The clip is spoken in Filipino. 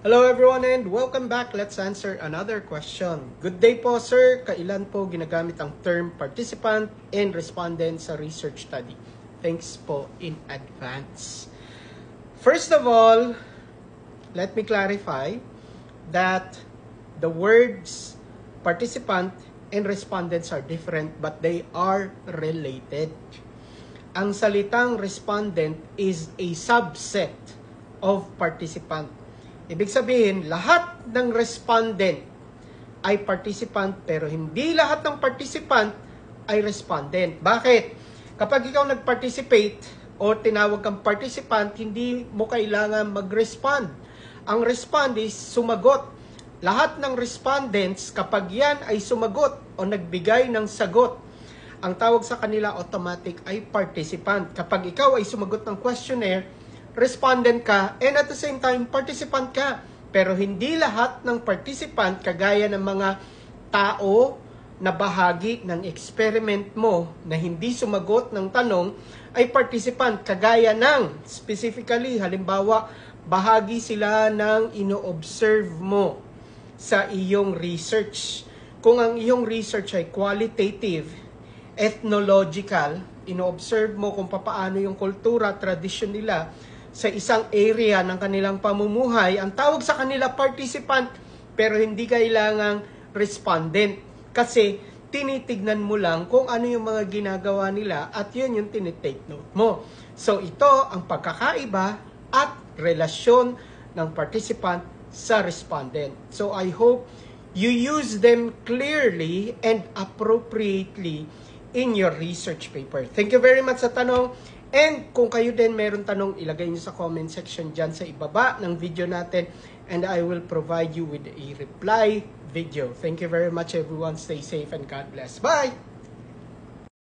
Hello everyone and welcome back. Let's answer another question. Good day po sir. Kailan po ginagamit ang term participant and respondent sa research study? Thanks po in advance. First of all, let me clarify that the words participant and respondents are different but they are related. Ang salitang respondent is a subset of participant. Ibig sabihin, lahat ng respondent ay participant pero hindi lahat ng participant ay respondent. Bakit? Kapag ikaw nag-participate o tinawag kang participant, hindi mo kailangan mag-respond. Ang respond is sumagot. Lahat ng respondents, kapag yan ay sumagot o nagbigay ng sagot, ang tawag sa kanila automatic ay participant. Kapag ikaw ay sumagot ng questionnaire, respondent ka, and at the same time, participant ka. Pero hindi lahat ng participant, kagaya ng mga tao na bahagi ng experiment mo na hindi sumagot ng tanong, ay participant. Kagaya ng, specifically, halimbawa, bahagi sila ng ino-observe mo sa iyong research. Kung ang iyong research ay qualitative, ethnological, ino-observe mo kung paano yung kultura, tradisyon nila, sa isang area ng kanilang pamumuhay, ang tawag sa kanila participant, pero hindi kailangang respondent. Kasi tinitignan mo lang kung ano yung mga ginagawa nila at yun yung tinitake note mo. So ito ang pagkakaiba at relasyon ng participant sa respondent. So I hope you use them clearly and appropriately in your research paper. Thank you very much sa tanong. And kung kayo din meron tanong, ilagay nyo sa comment section dyan sa ibaba ng video natin and I will provide you with a reply video. Thank you very much everyone. Stay safe and God bless. Bye!